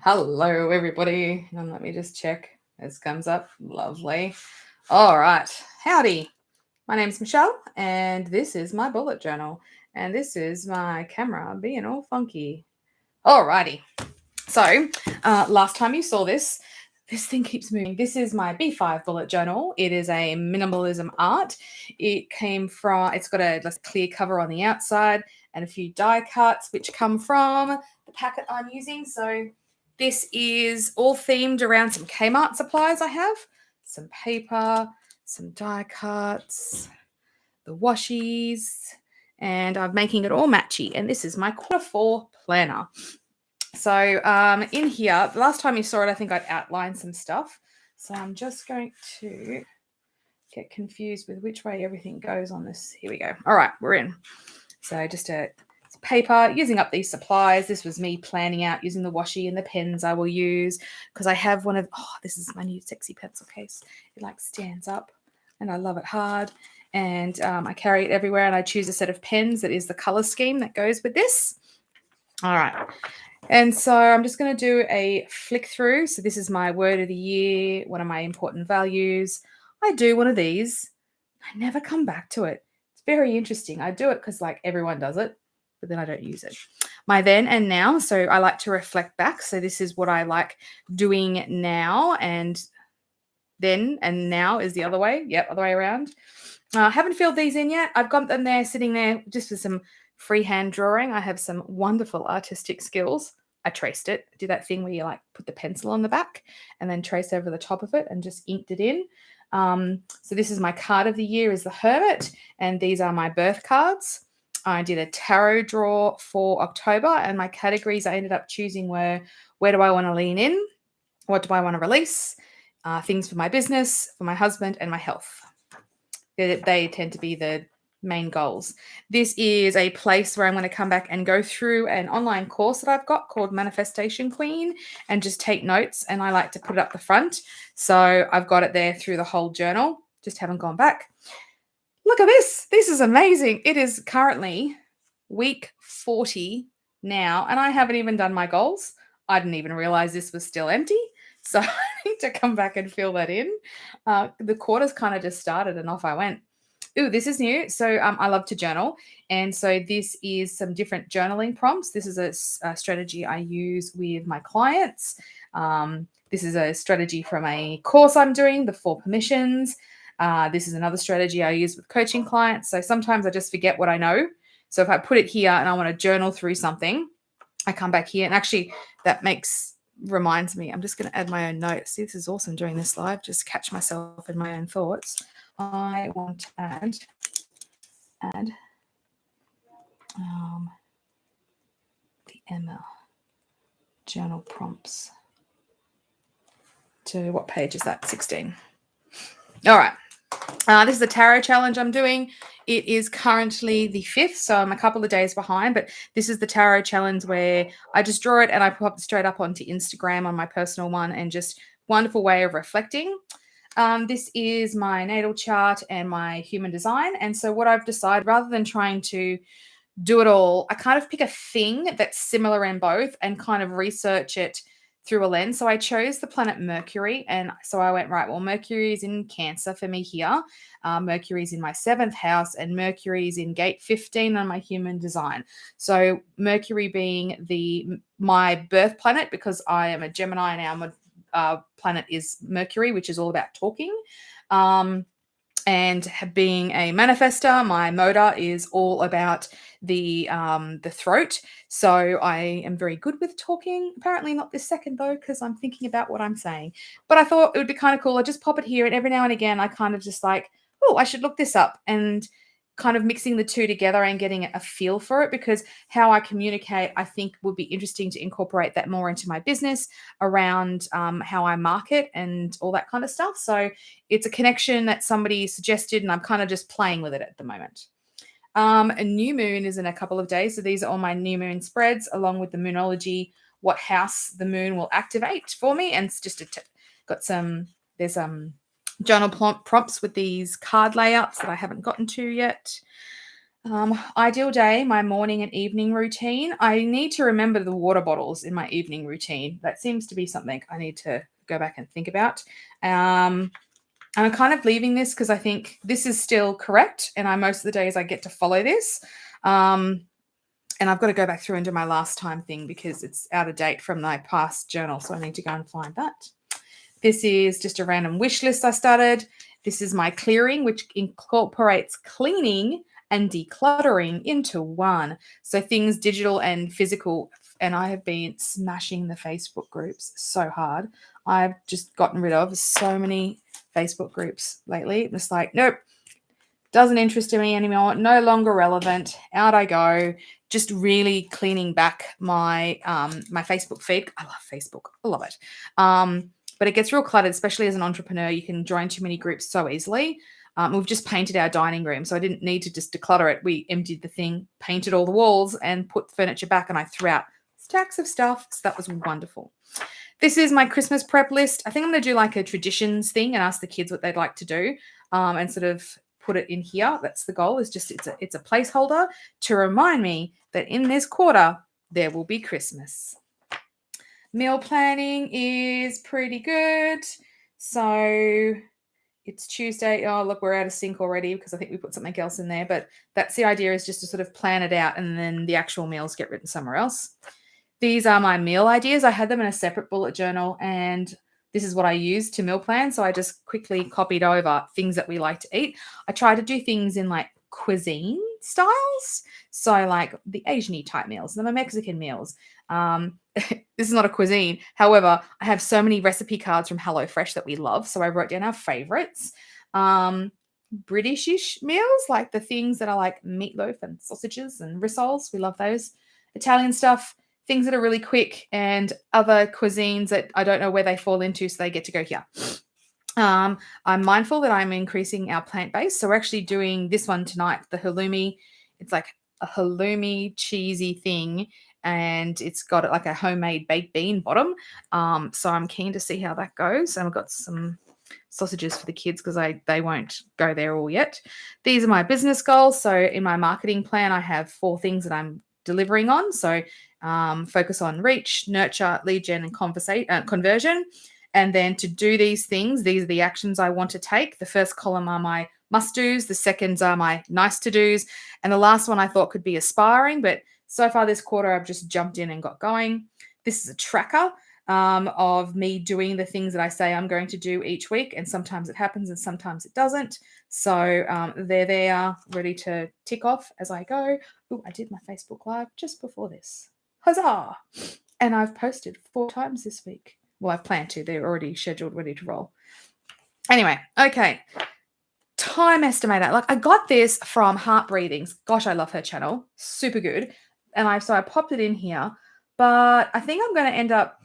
Hello, everybody. And let me just check. This comes up. Lovely. All right. Howdy. My name's Michelle, and this is my bullet journal. And this is my camera being all funky. Alrighty. So, last time you saw this thing keeps moving. This is my B5 bullet journal. It is a minimalism art. It's got a clear cover on the outside and a few die cuts, which come from the packet I'm using. So, this is all themed around some Kmart supplies I have. Some paper, some die cuts, the washies, and I'm making it all matchy. And this is my Q4 planner. So in here, the last time you saw it, I think I'd outlined some stuff. So I'm just going to get confused with which way everything goes on this. Here we go. All right, we're in. So just paper, using up these supplies. This was me planning out using the washi and the pens I will use because I have this is my new sexy pencil case. It stands up and I love it hard. And I carry it everywhere and I choose a set of pens that is the color scheme that goes with this. All right. And so I'm just going to do a flick through. So this is my word of the year, one of my important values. I do one of these. I never come back to it. It's very interesting. I do it because everyone does it, but then I don't use it. My then and now. So I like to reflect back. So this is what I like doing now, and then and now is the other way. Yep, other way around. Haven't filled these in yet. I've got them there sitting there just for some freehand drawing. I have some wonderful artistic skills. I traced it. Do that thing where you put the pencil on the back and then trace over the top of it and just inked it in. So this is my card of the year is the Hermit, and these are my birth cards. I did a tarot draw for October, and my categories I ended up choosing were: where do I want to lean in? What do I want to release? Things for my business, for my husband, and my health. They tend to be the main goals. This is a place where I'm going to come back and go through an online course that I've got called Manifestation Queen and just take notes, and I like to put it up the front. So I've got it there through the whole journal. Just haven't gone back. Look at this. This is amazing. It is currently week 40 now, and I haven't even done my goals. I didn't even realize this was still empty. So I need to come back and fill that in. The quarter's kind of just started and off I went. Ooh, this is new. So I love to journal. And so this is some different journaling prompts. This is a strategy I use with my clients. This is a strategy from a course I'm doing, the 4 permissions. This is another strategy I use with coaching clients. So sometimes I just forget what I know. So if I put it here and I want to journal through something, I come back here. And actually that reminds me, I'm just going to add my own notes. See, this is awesome doing this live. Just catch myself in my own thoughts. I want to add the ML journal prompts to what page is that? 16. All right. This is a tarot challenge I'm doing. It is currently the 5th, so I'm a couple of days behind, but this is the tarot challenge where I just draw it and I pop it straight up onto Instagram on my personal one, and just wonderful way of reflecting. This is my natal chart and my human design. And so what I've decided, rather than trying to do it all, I kind of pick a thing that's similar in both and kind of research it through a lens. So I chose the planet Mercury. And so I went, right, well, Mercury is in Cancer for me here. Mercury's in my 7th house, and Mercury's in gate 15 on my human design. So Mercury being my birth planet, because I am a Gemini now, my planet is Mercury, which is all about talking. And being a manifester, my motor is all about the throat. So I am very good with talking. Apparently not this second though, because I'm thinking about what I'm saying. But I thought it would be kind of cool. I just pop it here, and every now and again I kind of just oh, I should look this up, and kind of mixing the two together and getting a feel for it, because how I communicate, I think, would be interesting to incorporate that more into my business around how I market and all that kind of stuff. So it's a connection that somebody suggested, and I'm kind of just playing with it at the moment. A new moon is in a couple of days. So these are all my new moon spreads, along with the Moonology, what house the moon will activate for me. And it's just there's journal prompts with these card layouts that I haven't gotten to yet. Ideal day, my morning and evening routine. I need to remember the water bottles in my evening routine. That seems to be something I need to go back and think about. And I'm kind of leaving this because I think this is still correct. And most of the days I get to follow this. And I've got to go back through and do my last time thing because it's out of date from my past journal. So I need to go and find that. This is just a random wish list I started. This is my clearing, which incorporates cleaning and decluttering into one. So things digital and physical. And I have been smashing the Facebook groups so hard. I've just gotten rid of so many Facebook groups lately. It's like, nope, doesn't interest me anymore. No longer relevant. Out I go. Just really cleaning back my my Facebook feed. I love Facebook. I love it. But it gets real cluttered, especially as an entrepreneur. You can join too many groups so easily. We've just painted our dining room, so I didn't need to just declutter it. We emptied the thing, painted all the walls, and put furniture back, and I threw out stacks of stuff. So that was wonderful. This is my Christmas prep list. I think I'm going to do like a traditions thing and ask the kids what they'd like to do, and sort of put it in here. That's the goal. Is just it's a placeholder to remind me that in this quarter there will be Christmas. Meal planning is pretty good. So it's Tuesday. Oh, look, we're out of sync already because I think we put something else in there. But that's the idea, is just to sort of plan it out and then the actual meals get written somewhere else. These are my meal ideas. I had them in a separate bullet journal, and this is what I use to meal plan. So I just quickly copied over things that we like to eat. I try to do things in like cuisine styles. So like the Asian-y type meals, then my Mexican meals. This is not a cuisine. However, I have so many recipe cards from HelloFresh that we love. So I wrote down our favorites. British-ish meals, like the things that are like meatloaf and sausages and rissoles. We love those. Italian stuff, things that are really quick, and other cuisines that I don't know where they fall into, so they get to go here. I'm mindful that I'm increasing our plant base. So we're actually doing this one tonight, the halloumi. It's like a halloumi cheesy thing, and it's got like a homemade baked bean bottom. So I'm keen to see how that goes. And I've got some sausages for the kids because they won't go there all yet. These are my business goals. So in my marketing plan, I have 4 things that I'm delivering on. So focus on reach, nurture, lead gen, and conversion. And then to do these things, these are the actions I want to take. The first column are my must-dos. The seconds are my nice-to-dos. And the last one I thought could be aspiring, but so far this quarter, I've just jumped in and got going. This is a tracker of me doing the things that I say I'm going to do each week. And sometimes it happens and sometimes it doesn't. So they're there, ready to tick off as I go. Oh, I did my Facebook Live just before this. Huzzah! And I've posted 4 times this week. Well, I've planned to. They're already scheduled, ready to roll. Anyway, okay. Time estimator. Like, I got this from Heart Breathings. Gosh, I love her channel. Super good. And I popped it in here. But I think I'm going to end up,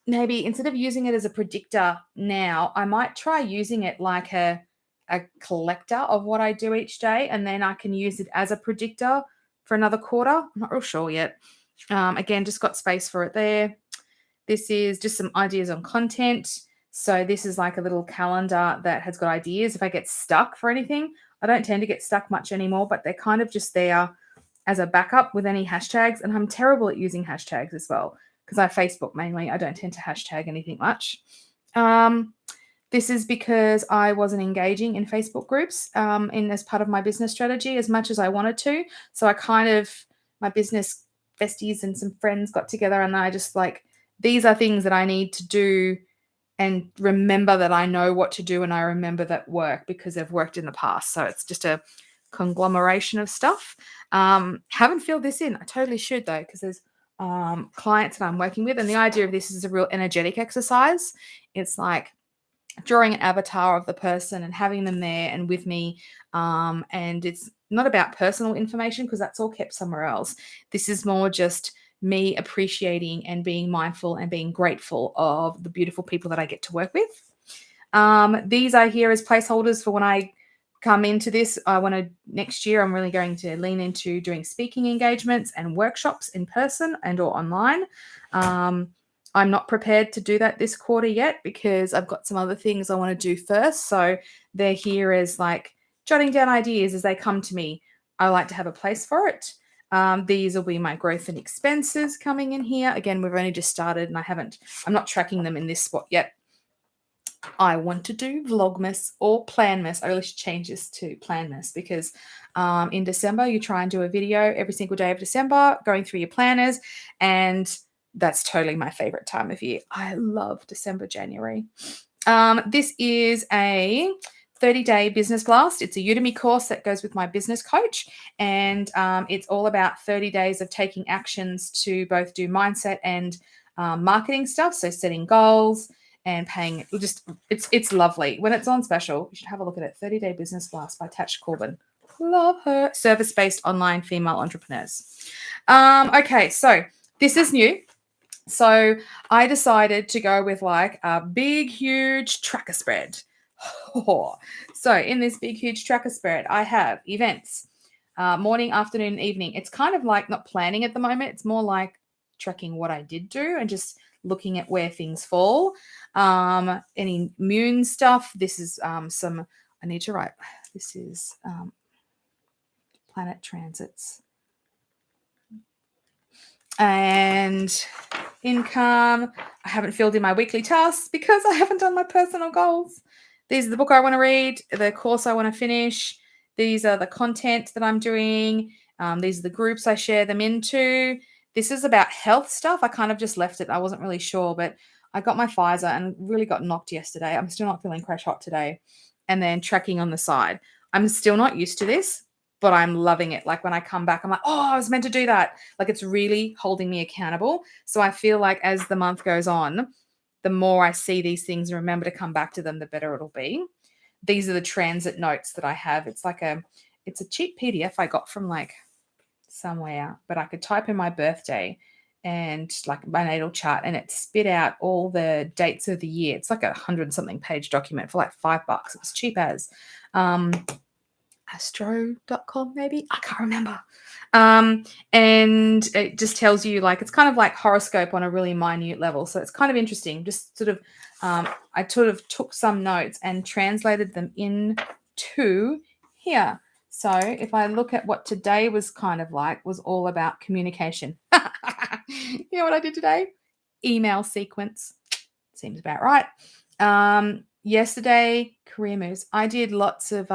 maybe instead of using it as a predictor now, I might try using it like a collector of what I do each day. And then I can use it as a predictor for another quarter. I'm not real sure yet. Again, just got space for it there. This is just some ideas on content. So this is like a little calendar that has got ideas. If I get stuck for anything, I don't tend to get stuck much anymore, but they're kind of just there as a backup with any hashtags. And I'm terrible at using hashtags as well because I Facebook mainly. I don't tend to hashtag anything much. This is because I wasn't engaging in Facebook groups as part of my business strategy as much as I wanted to. So my business besties and some friends got together, and I just like, these are things that I need to do and remember that I know what to do, and I remember that work because they've worked in the past. So it's just a conglomeration of stuff. Haven't filled this in. I totally should though, because there's clients that I'm working with, and the idea of this is a real energetic exercise. It's like drawing an avatar of the person and having them there and with me. And it's not about personal information because that's all kept somewhere else. This is more just me appreciating and being mindful and being grateful of the beautiful people that I get to work with. These are here as placeholders for when I come into this. Next year, I'm really going to lean into doing speaking engagements and workshops in person and or online. I'm not prepared to do that this quarter yet because I've got some other things I want to do first. So they're here as like jotting down ideas as they come to me. I like to have a place for it. These will be my growth and expenses coming in here. Again, we've only just started and I'm not tracking them in this spot yet. I want to do Vlogmas or Planmas. I really should change this to Planmas because in December, you try and do a video every single day of December, going through your planners, and that's totally my favorite time of year. I love December, January. This is a 30-day business blast. It's a Udemy course that goes with my business coach, and it's all about 30 days of taking actions to both do mindset and marketing stuff. So setting goals and paying. It's lovely. When it's on special, you should have a look at it. 30-day business blast by Tash Corbin. Love her. Service-based online female entrepreneurs. Okay, so this is new. So I decided to go with like a big, huge tracker spread. So in this big, huge tracker spread, I have events, morning, afternoon, evening. It's kind of like not planning at the moment. It's more like tracking what I did do and just looking at where things fall. Any moon stuff. This is I need to write. This is planet transits. And income. I haven't filled in my weekly tasks because I haven't done my personal goals. These are the book I want to read, the course I want to finish. These are the content that I'm doing. These are the groups I share them into. This is about health stuff. I kind of just left it. I wasn't really sure, but I got my Pfizer and really got knocked yesterday. I'm still not feeling crash hot today. And then tracking on the side. I'm still not used to this, but I'm loving it. Like when I come back, I'm like, oh, I was meant to do that. Like it's really holding me accountable. So I feel like as the month goes on, the more I see these things and remember to come back to them, the better it'll be. These are the transit notes that I have. It's a cheap PDF I got from like somewhere, but I could type in my birthday and like my natal chart and it spit out all the dates of the year. It's like 100-something page document for like $5. It was cheap as. Astro.com maybe, I can't remember. And it just tells you like it's kind of like horoscope on a really minute level, so it's kind of interesting. Just sort of I sort of took some notes and translated them into here. So if I look at what today was kind of like, was all about communication. You know what I did today? Email sequence. Seems about right. Yesterday, career moves. I did lots of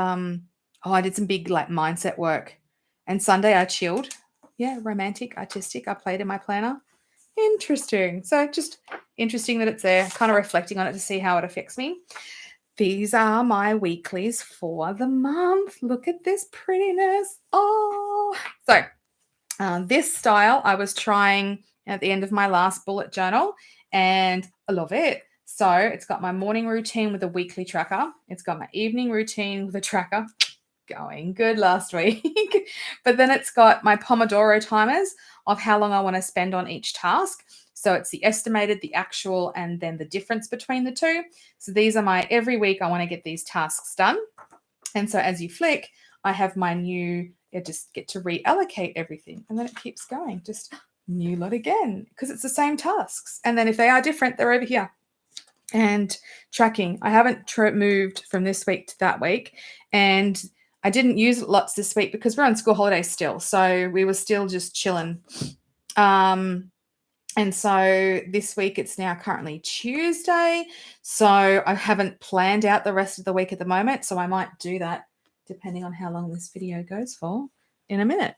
I did some big like mindset work. And Sunday I chilled. Yeah, romantic, artistic. I played in my planner. Interesting. So just interesting that it's there, kind of reflecting on it to see how it affects me. These are my weeklies for the month. Look at this prettiness. Oh, so this style I was trying at the end of my last bullet journal and I love it. So it's got my morning routine with a weekly tracker. It's got my evening routine with a tracker. Going good last week. But then it's got my pomodoro timers of how long I want to spend on each task. So it's the estimated, the actual, and then the difference between the two. So these are my every week I want to get these tasks done. And so as you flick, I have my new, I just get to reallocate everything. And then it keeps going, just new lot again, because it's the same tasks. And then if they are different, they're over here. And tracking, I haven't moved from this week to that week. And I didn't use it lots this week because we're on school holidays still. So we were still just chilling. And so this week it's now currently Tuesday. So I haven't planned out the rest of the week at the moment. So I might do that depending on how long this video goes for in a minute.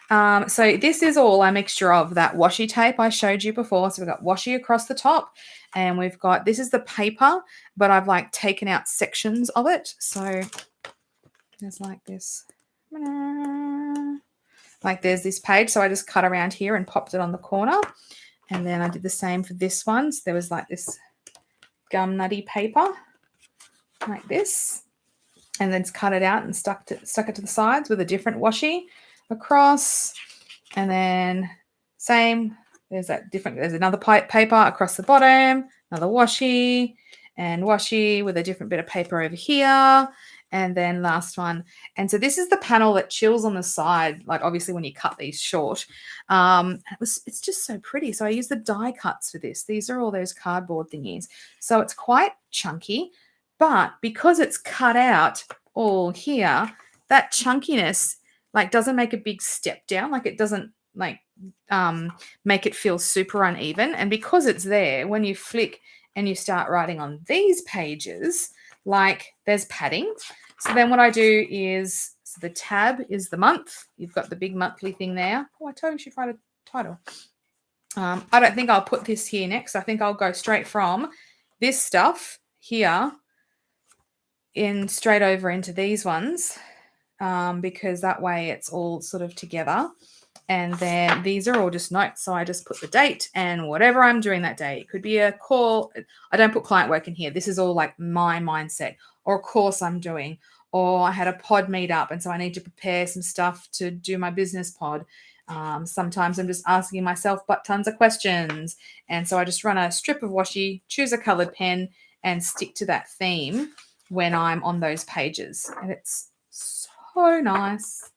So this is all a mixture of that washi tape I showed you before. So we've got washi across the top and we've got, this is the paper, but I've like taken out sections of it. So there's like this, like there's this page. So I just cut around here and popped it on the corner. And then I did the same for this one. So there was like this gum nutty paper like this. And then cut it out and stuck it to the sides with a different washi across. And then same, there's another paper across the bottom, another washi and washi with a different bit of paper over here. And then last one. And so this is the panel that chills on the side, like obviously when you cut these short. It's just so pretty. So I use the die cuts for this. These are all those cardboard thingies. So it's quite chunky, but because it's cut out all here, that chunkiness like doesn't make a big step down. Like it doesn't like make it feel super uneven. And because it's there, when you flick and you start writing on these pages, like there's padding. So then what I do is, so the tab is the month. You've got the big monthly thing there. Oh, I totally should write a title. I don't think I'll put this here next. I think I'll go straight from this stuff here in straight over into these ones, because that way it's all sort of together. And then these are all just notes. So I just put the date and whatever I'm doing that day. It could be a call. I don't put client work in here. This is all like my mindset, or a course I'm doing, or I had a pod meet up and so I need to prepare some stuff to do my business pod. Sometimes I'm just asking myself but tons of questions. And so I just run a strip of washi, choose a colored pen, and stick to that theme when I'm on those pages. And it's so nice.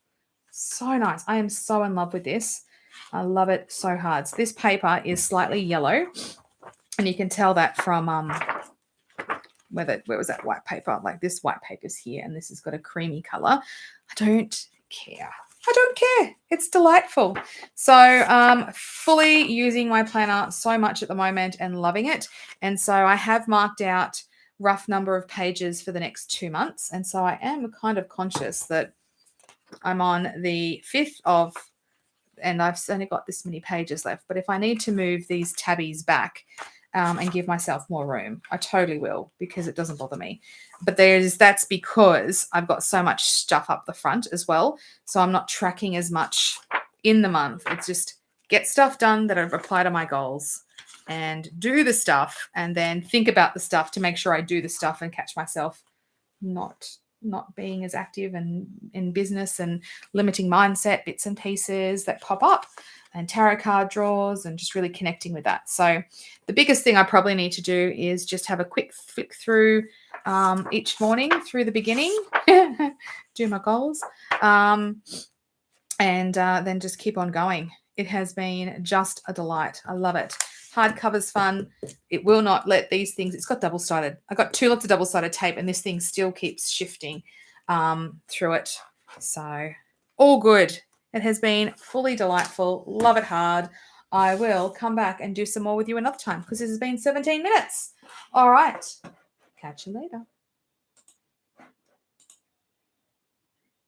So nice. I am so in love with this. I love it so hard. So this paper is slightly yellow, and you can tell that from where was that white paper? Like this white paper's here, and this has got a creamy color. I don't care. I don't care. It's delightful. So fully using my planner so much at the moment and loving it. And so I have marked out rough number of pages for the next 2 months. And so I am kind of conscious that I'm on the 5th of, and I've only got this many pages left. But if I need to move these tabbies back and give myself more room, I totally will, because it doesn't bother me. But that's because I've got so much stuff up the front as well. So I'm not tracking as much in the month. It's just get stuff done that apply to my goals and do the stuff, and then think about the stuff to make sure I do the stuff and catch myself not being as active and in business, and limiting mindset bits and pieces that pop up, and tarot card draws, and just really connecting with that. So the biggest thing I probably need to do is just have a quick flick through each morning through the beginning, do my goals, and then just keep on going. It has been just a delight. I love it. Hardcover's fun. It will not let these things, it's got double-sided. I got 2 lots of double-sided tape, and this thing still keeps shifting through it. So all good. It has been fully delightful. Love it hard. I will come back and do some more with you another time, because this has been 17 minutes. All right. Catch you later.